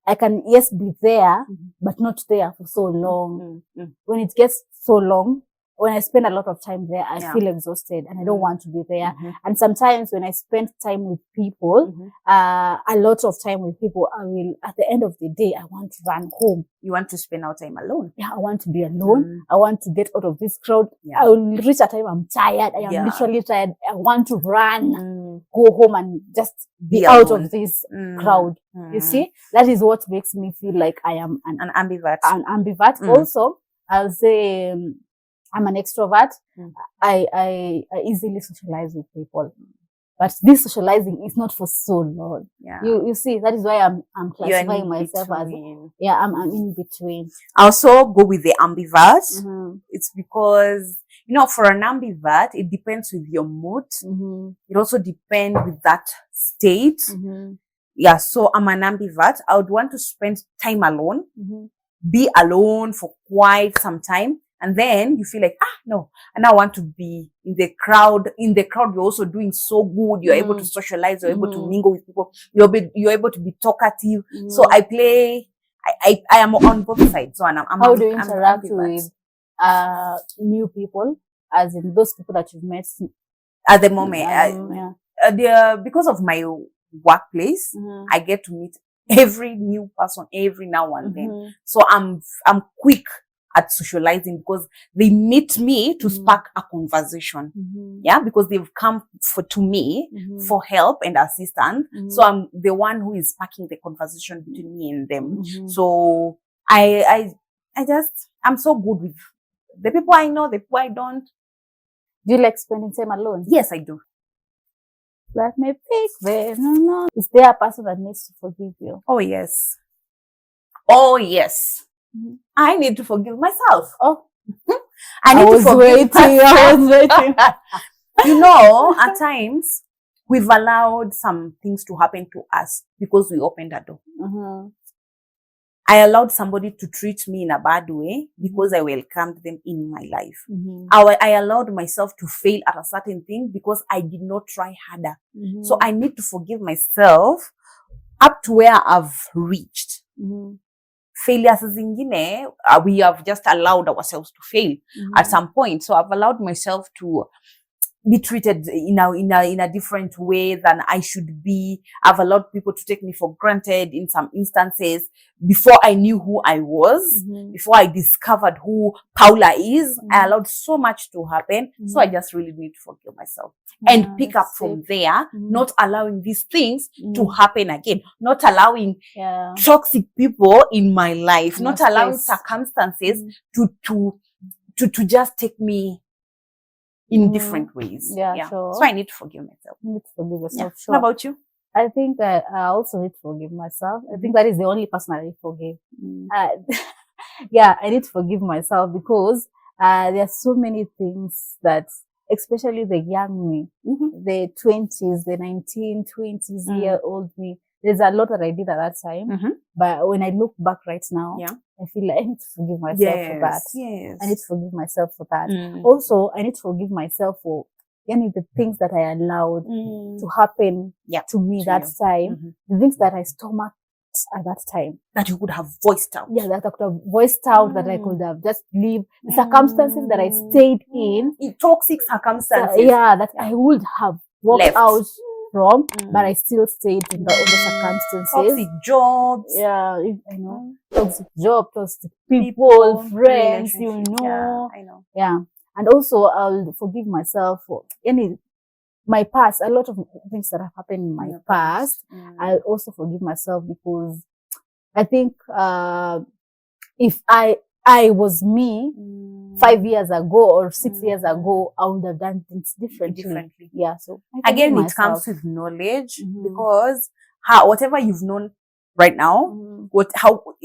I can, be there, but not there for so long. When it gets so long, when I spend a lot of time there, I feel exhausted and I don't want to be there. And sometimes when I spend time with people, a lot of time with people, I will, at the end of the day, I want to run home. You want to spend our time alone? Yeah, I want to be alone. I want to get out of this crowd. I will reach a time I'm tired. I am literally tired. I want to run, go home and just be out of this crowd. You see, that is what makes me feel like I am an ambivert. Also, I'll say, I'm an extrovert. I easily socialize with people. But this socializing is not for so long. Yeah. You see, that is why I'm You're classifying in myself as, between. yeah, I'm in between. I also go with the ambivert. Mm-hmm. It's because, for an ambivert, it depends with your mood. Mm-hmm. It also depends with that state. Mm-hmm. Yeah, so I'm an ambivert. I would want to spend time alone, Mm-hmm. be alone for quite some time. And then you feel like, no, and I want to be in the crowd. In the crowd, you're also doing so good. You're able to socialize. You're able to mingle with people. You're able to be talkative. So I am on both sides. So How do you interact with new people, as in those people that you've met at the moment? Because of my workplace, I get to meet every new person every now and then. So I'm quick at socializing because they meet me to spark a conversation. Yeah, because they've come to me for help and assistance. So I'm the one who is sparking the conversation between me and them. So I'm so good with the people I know, the people I don't. Do you like spending time alone? Yes, I do. Let me pick no. Is there a person that needs to forgive you? Oh, yes. Oh, yes. I need to forgive myself. Oh, I was waiting. At times, we've allowed some things to happen to us because we opened the door. I allowed somebody to treat me in a bad way because I welcomed them in my life. I allowed myself to fail at a certain thing because I did not try harder. So I need to forgive myself up to where I've reached. Failures zingine, we have just allowed ourselves to fail at some point. So I've allowed myself to be treated in a different way than I should be. I've allowed people to take me for granted in some instances. Before I knew who I was, before I discovered who Paula is, I allowed so much to happen. So I just really need to forgive myself and pick up from there, not allowing these things to happen again, not allowing toxic people in my life, not allowing circumstances to just take me in different ways. Yeah. Sure. So I need to forgive myself. You need to forgive yourself. Yeah. Sure. What about you? I think that I also need to forgive myself. I think that is the only person I forgive. I need to forgive myself because there are so many things that, especially the young me, the 20s, the 19, 20s year old me, there's a lot that I did at that time. But when I look back right now, I feel like I need to forgive myself for that. Yes. I need to forgive myself for that. Also, I need to forgive myself for the things that I allowed to happen to me that time. The things that I stomached at that time. That you could have voiced out. Yeah, that I could have voiced out, that I could have just lived. The circumstances that I stayed in. Toxic circumstances. That I would have walked out from, but I still stayed in all the circumstances. Toxic jobs. Yeah, I know. Toxic job, toxic people, friends, Yeah, I know. Yeah. And also I'll forgive myself for my past, a lot of things that have happened in my past. I'll also forgive myself because I think, if I was me 5 years ago or 6 years ago, I would have done things differently. Yeah. So again, it comes with knowledge because whatever you've known right now,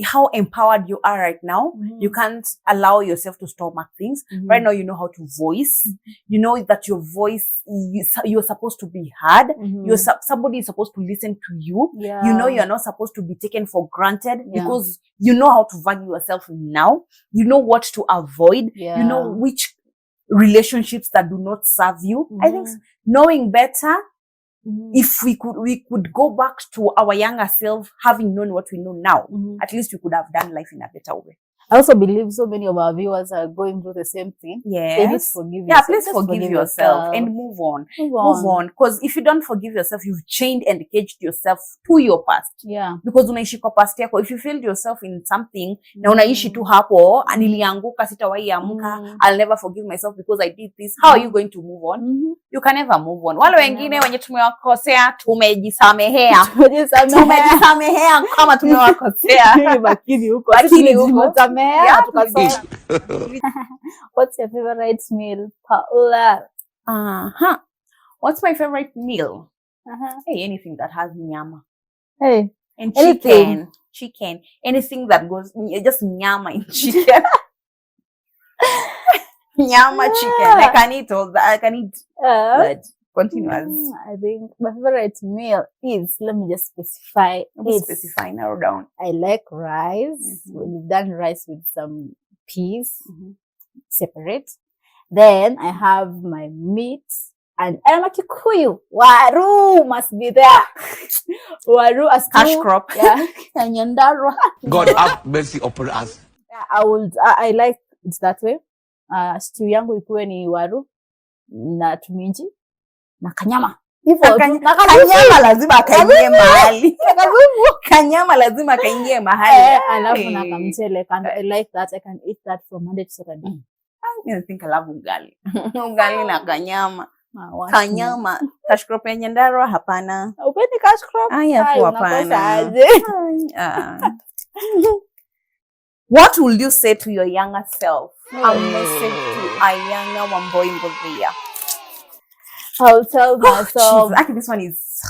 how empowered you are right now, you can't allow yourself to stomach things. Right now, you know how to voice. You know that your voice, you're supposed to be heard. Somebody is supposed to listen to you. Yeah. You know you're not supposed to be taken for granted because you know how to value yourself now. You know what to avoid. Yeah. You know which relationships that do not serve you. I think knowing better, if we could go back to our younger self, having known what we know now, at least we could have done life in a better way. I also believe so many of our viewers are going through the same thing. Yes. They need to forgive yourself. yourself. Please forgive yourself and move on. Move on. Because if you don't forgive yourself, you've chained and caged yourself to your past. Yeah. Because unaishi kwa past yako, if you failed yourself in something, na unaishi tu hapo, nilianguka, sitawahi amka, I'll never forgive myself because I did this. How are you going to move on? You can never move on. Wale wengine wenye tumewakosea, tumejisamehea. Tumejisamehea kama tumewakosea. Bakini huko. What's your favorite meal, Paula? What's my favorite meal? Hey, anything that has nyama. Hey, And anything. chicken. Anything that goes, just nyama in chicken. Nyama chicken. I can eat all that. I can eat that. Continuous. I think my favorite meal is, let me just specify. Specify, narrow down. I like rice. When you've done rice with some peas, separate. Then I have my meat. And I'm a Kikuyu. Waru must be there. Waru as cash crop. Yeah. Nyandarua. God have mercy upon us. I like it that way. Stew yangu ikuwe ni waru na tuminji na kanyama. Kanyama lazima kaingie mahali. Kanyama lazima kaingie mahali. Alafu na kamchele. I like that. I can eat that from Monday to Saturday. I think I love ugali. Ugali na kanyama. Kanyama. Cash crop ya Nyandarua hapana. Upendi cash crop? Hapana. What will you say to your younger self? A message to a younger Wamboi Mbodhia. I'll tell myself. Actually, this one is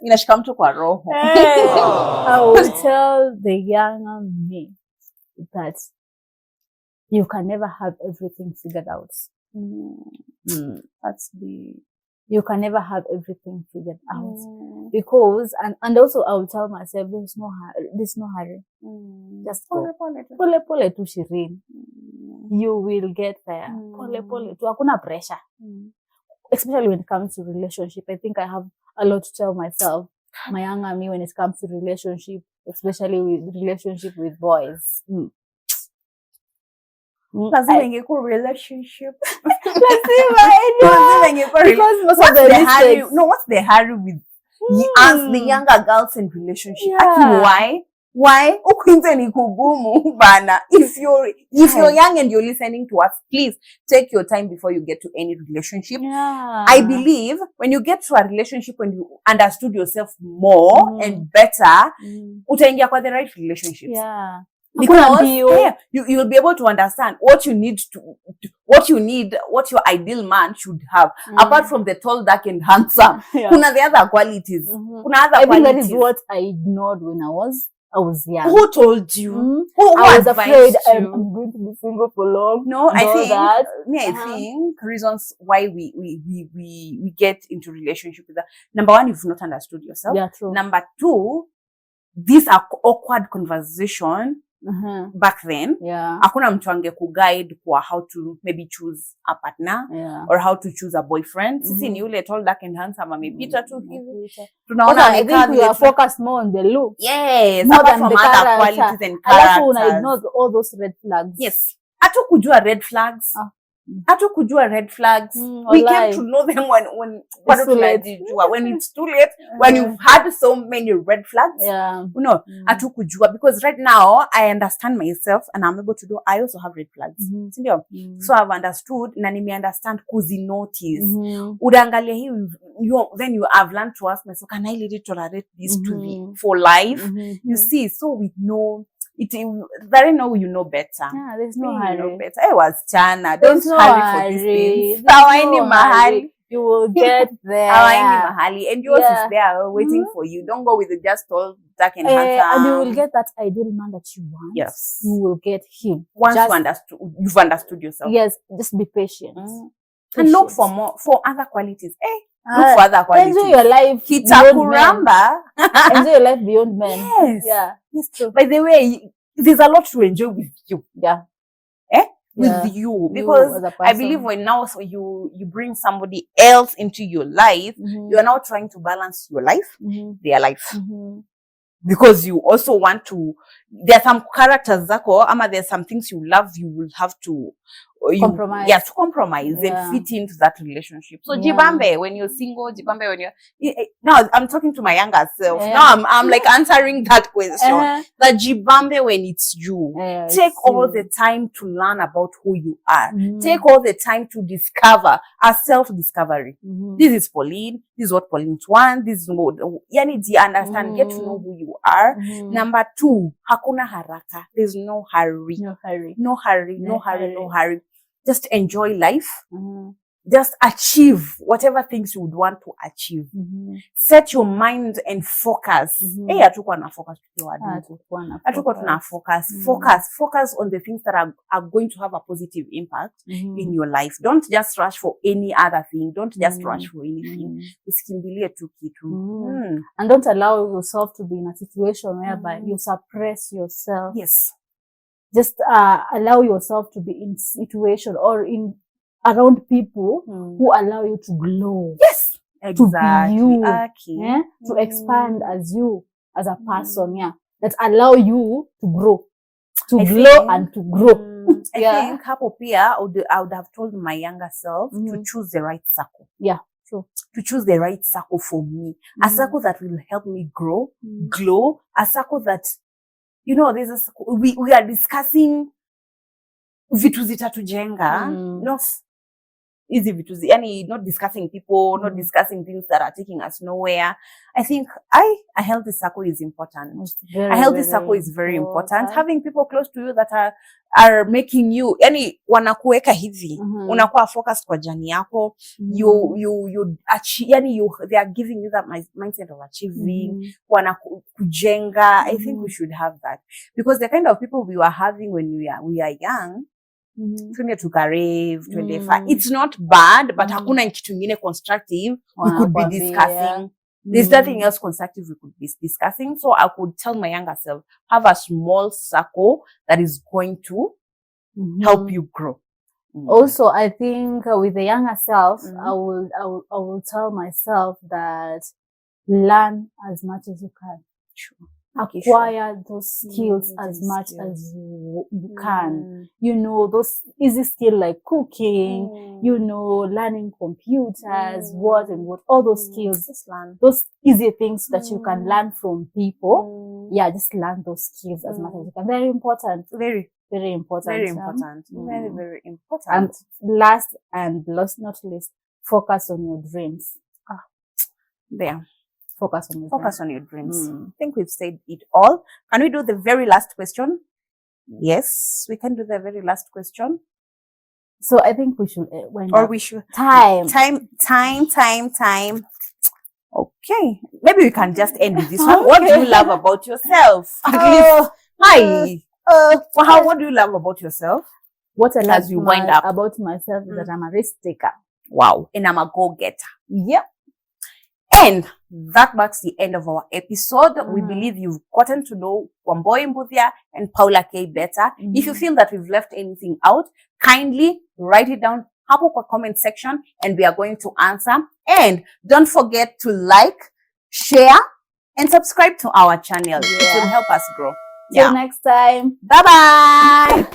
inashika mtu kwa roho. I will tell the younger me that you can never have everything figured out. You can never have everything figured out. Because, and also I will tell myself, there's no hurry. Just go. Pole tu Shirin. You will get there. Pole tu. Hakuna pressure. Especially when it comes to relationship. I think I have a lot to tell myself, my younger me, when it comes to relationship, especially with relationship with boys. Lazima ingekuwa relationship. Lazima ingekuwa because most of the hurry. No, what's the hurry with the younger girls in relationship? Yeah. Why? Ukwinze ni kugumu bana. If you're young and you're listening to us, please take your time before you get to any relationship. Yeah. I believe when you get to a relationship, when you understood yourself more and better, utaingia kwa the right relationship. Yeah. Because you'll be able to understand what you need, what your ideal man should have, apart from the tall, dark, and handsome. Kuna the other qualities. I think that is what I ignored when I was young. Who told you? I was afraid I'm going to be single for long. No, I think reasons why we get into relationship with that. Number one, you've not understood yourself. Yeah, true. Number two, these are awkward conversation. Back then, hakuna mtu angekuguide kwa how to maybe choose a partner or how to choose a boyfriend. Sisi ni ule tall, dark, and handsome amepita tu hivi. Tunaona I think we are focused more on the look. Yes, more than from the other character. qualities and characters. Alafu una ignore all those red flags. Yes. Hatukujua red flags. Hatukujua red flags. We came to know them when it's too late, when you've had so many red flags. Hatukujua, because right now I understand myself and I'm able to do, I also have red flags. So I've understood na nime understand kuzi notice. Udangalia hii, then you have learned to ask myself, can I really tolerate this to be for life? You see, so we know there no you know better. There's no hurry. You know better. Wasichana, don't hurry for these things. Hawaendi mahali. You will get there. Hawaendi mahali. And yours is there waiting for you. Don't go with the just tall, dark, and handsome. And you will get that ideal man that you want. Yes. You will get him. Once you've understood yourself. Yes, just be patient. And look for other qualities. Look for other qualities. Enjoy your life. Kitakuramba. Enjoy your life beyond men. Yes. Yeah. Yes, true. By the way, there's a lot to enjoy with you. Yeah. With you. Because I believe when now you bring somebody else into your life, you are now trying to balance your life, their life. Because you also want to, there are some characters zako, ama there are some things you love, you will have to compromise. Yeah, to compromise and fit into that relationship. So jibambe when you're single, jibambe when you're, now I'm talking to my younger self. Now I'm like answering that question. That jibambe when it's you. Take all the time to learn about who you are. Take all the time to discover a self-discovery. This is Pauline. This is what Pauline wants. This is what, yani understand, get to know who you are. Number two, hakuna haraka. There's no hurry. No hurry. No hurry. No hurry. No hurry. Just enjoy life. just achieve whatever things you would want to achieve. Set your mind and focus. Hatukuwa na focus tukiwa wadogo. Hatukuwa tuna focus. Focus on the things that are going to have a positive impact in your life. Don't just rush for any other thing. Don't just rush for anything. Usikimbilie tu kitu. And don't allow yourself to be in a situation whereby you suppress yourself. Yes. Just allow yourself to be in situation or in around people who allow you to glow. Yes, exactly. To be you, to expand as you, as a person, that allow you to grow, to glow and to grow. I think hapo pia I would have told my younger self to choose the right circle. Yeah, true. To choose the right circle for me. A circle that will help me grow, glow. A circle that, you know, we are discussing vitu zitatujenga, not easy vitu, not discussing people, not discussing things that are taking us nowhere. I think a healthy circle is important. A healthy circle is very important. Having people close to you that are making you, wanakuweka hivi, unakuwa focused kwa journey yako, you achieve, they are giving you that mindset of achieving, wanakujenga. I think we should have that, because the kind of people we were having when we are young, 20 to rave, 25. It's not bad, but hakuna kitu ingine constructive we could be discussing. There's nothing else constructive we could be discussing. So I could tell my younger self, have a small circle that is going to help you grow. Also, I think with the younger self, I will tell myself that learn as much as you can. Sure. Acquire those skills as much as you can. You know, those easy skills like cooking, you know, learning computers, what, all those skills. Just learn. Those easy things that you can learn from people. Yeah, just learn those skills as much as you can. Very important. Very, very important. Very important. Very, very important. And last not least, focus on your dreams. There. Focus on your dreams. I think we've said it all. Can we do the very last question? Yes, we can do the very last question. So I think we should we should time. Okay, maybe we can just end with this one. What do you love about yourself? At least, what do you love about yourself? What I love about myself is that I'm a risk taker. Wow, and I'm a go-getter. Yep. And that marks the end of our episode. We believe you've gotten to know Wamboi Mbuthia and Paula K better. If you feel that we've left anything out, kindly write it down hapo kwa comment section and we are going to answer. And don't forget to like, share, and subscribe to our channel. It will help us grow. Till next time. Bye-bye.